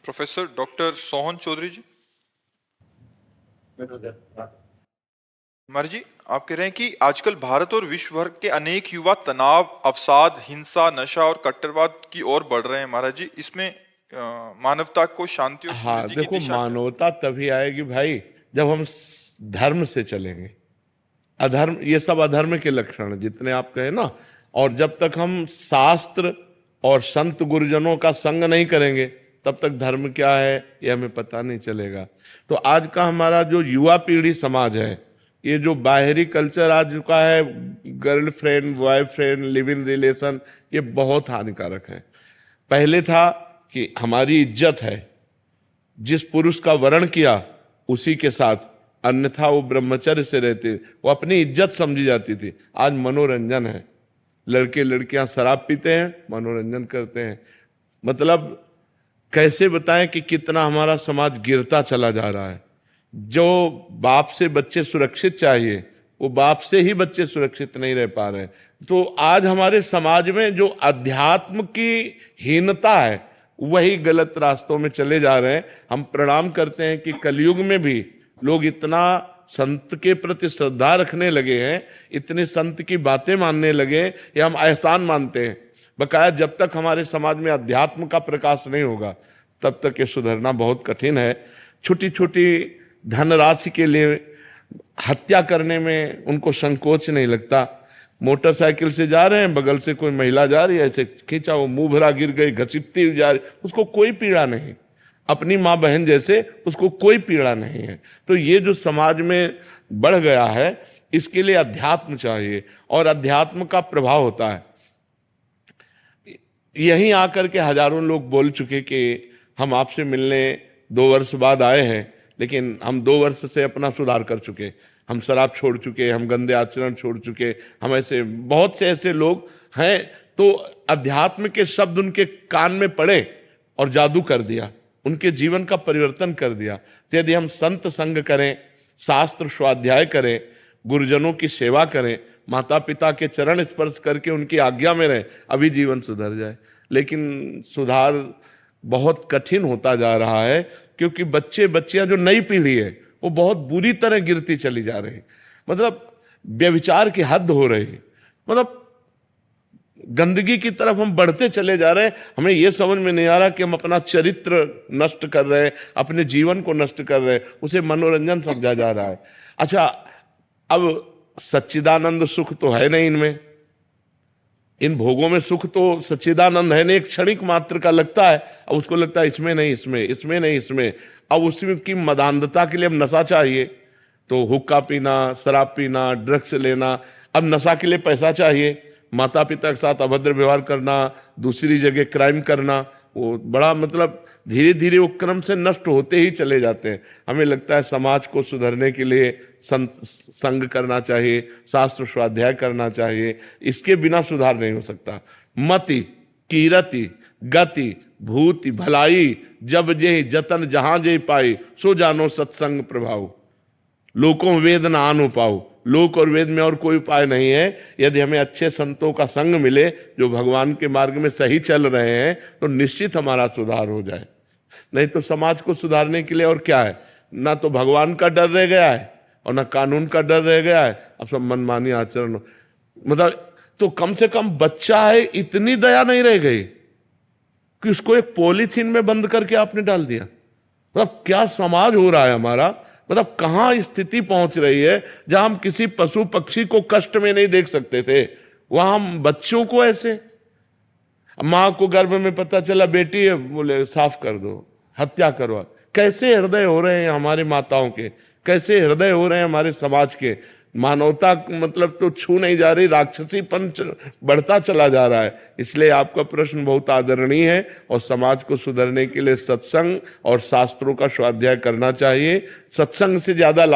Professor doctor Sohan Chaudhary जी। जी, आप कह रहे हैं कि आजकल भारत और विश्व भर के अनेक युवा तनाव, अवसाद, हिंसा, नशा और कट्टरवाद की ओर बढ़ रहे हैं। महाराज जी, इसमें मानवता को शांति और हाँ, समृद्धि की देखो, दिशा मानवता तभी आएगी भाई जब हम धर्म से चलेंगे। अधर्म, ये सब अधर्म के लक्षण हैं जितने आप कहे ना। और जब तक हम शास्त्र और संत गुरुजनों का संग नहीं करेंगे तब तक धर्म क्या है ये हमें पता नहीं चलेगा। तो आज का हमारा जो युवा पीढ़ी समाज है, ये जो बाहरी कल्चर आ चुका है, girlfriend boyfriend live in relation, ये बहुत हानिकारक है। पहले था कि हमारी इज्जत है, जिस पुरुष का वरण किया उसी के साथ, अन्यथा वो ब्रह्मचर्य से रहते, वो अपनी इज्जत समझी जाती थी। आज मनोरंजन है, लड़के लड़कियां शराब पीते हैं, मनोरंजन करते हैं। मतलब कैसे बताएं कि कितना हमारा समाज गिरता चला जा रहा है। जो बाप से बच्चे सुरक्षित चाहिए वो बाप से ही बच्चे सुरक्षित नहीं रह पा रहे। तो आज हमारे समाज में जो अध्यात्म की हीनता है वही गलत रास्तों में चले जा रहे हैं। हम प्रणाम करते हैं कि कलयुग में भी लोग इतना संत के प्रति श्रद्धा रखने लगे हैं, इतने संत की बातें मानने लगे, ये हम एहसान मानते हैं। बकाया जब तक हमारे समाज में अध्यात्म का प्रकाश नहीं होगा तब तक ये सुधरना बहुत कठिन है। छोटी छोटी धनराशि के लिए हत्या करने में उनको संकोच नहीं लगता। मोटरसाइकिल से जा रहे हैं, बगल से कोई महिला जा रही है, ऐसे खींचा, वो मुंह भरा गिर गई, घसीटती हुई जा रही, उसको कोई पीड़ा नहीं। अपनी माँ बहन जैसे उसको कोई पीड़ा नहीं है। तो ये जो समाज में बढ़ गया है, इसके लिए अध्यात्म चाहिए और अध्यात्म का प्रभाव होता है। यहीं आकर के हजारों लोग बोल चुके कि हम आपसे मिलने 2 वर्ष बाद आए हैं, लेकिन हम 2 वर्ष से अपना सुधार कर चुके, हम शराब छोड़ चुके, हम गंदे आचरण छोड़ चुके, हम ऐसे बहुत से ऐसे लोग हैं। तो अध्यात्म के शब्द उनके कान में पड़े और जादू कर दिया, उनके जीवन का परिवर्तन कर दिया। तो यदि हम संत संग करें, शास्त्र स्वाध्याय करें, गुरुजनों की सेवा करें, माता पिता के चरण स्पर्श करके उनकी आज्ञा में रहें, अभी जीवन सुधर जाए। लेकिन सुधार बहुत कठिन होता जा रहा है, क्योंकि बच्चे बच्चियां जो नई पीढ़ी है वो बहुत बुरी तरह गिरती चली जा रही। मतलब व्यभिचार की हद हो रही, मतलब गंदगी की तरफ हम बढ़ते चले जा रहे हैं। हमें यह समझ में नहीं आ रहा कि हम अपना चरित्र नष्ट कर रहे हैं, अपने जीवन को नष्ट कर रहे हैं, उसे मनोरंजन समझा जा रहा है। अच्छा, अब सच्चिदानंद सुख तो है नहीं इनमें, इन भोगों में सुख तो सच्चिदानंद है नहीं, एक क्षणिक मात्र का लगता है। अब उसको लगता है इसमें नहीं, इसमें नहीं, इसमें। अब उसी की मदान्धता के लिए अब नशा चाहिए, तो हुक्का पीना, शराब पीना, ड्रग्स लेना। अब नशा के लिए पैसा चाहिए, माता पिता के साथ अभद्र व्यवहार करना, दूसरी जगह क्राइम करना, वो बड़ा मतलब धीरे धीरे वो क्रम से नष्ट होते ही चले जाते हैं। हमें लगता है समाज को सुधरने के लिए संग करना चाहिए, शास्त्र स्वाध्याय करना चाहिए, इसके बिना सुधार नहीं हो सकता। मति कीरति गति भूति भलाई, जब जे जतन जहां जे पाई, सो जानो सत्संग प्रभाव, लोकों वेद न आनो पाओ। लोक और वेद में और कोई उपाय नहीं है। यदि हमें अच्छे संतों का संग मिले जो भगवान के मार्ग में सही चल रहे हैं तो निश्चित हमारा सुधार हो जाए। नहीं तो समाज को सुधारने के लिए और क्या है, ना तो भगवान का डर रह गया है और ना कानून का डर रह गया है, अब सब मनमानी आचरण। मतलब तो कम से कम बच्चा है, इतनी दया नहीं रह गई कि उसको एक पॉलीथीन में बंद करके आपने डाल दिया। मतलब क्या समाज हो रहा है हमारा, मतलब कहां स्थिति पहुंच रही है। जहां हम किसी पशु पक्षी को कष्ट में नहीं देख सकते थे, वहां हम बच्चों को ऐसे। मां को गर्भ में पता चला बेटी है, बोले साफ कर दो, हत्या करवा। कैसे हृदय हो रहे हैं हमारे माताओं के, कैसे हृदय हो रहे हैं हमारे समाज के। मानवता मतलब तो छू नहीं जा रही, राक्षसीपन बढ़ता चला जा रहा है। इसलिए आपका प्रश्न बहुत आदरणीय है और समाज को सुधरने के लिए सत्संग और शास्त्रों का स्वाध्याय करना चाहिए। सत्संग से ज्यादा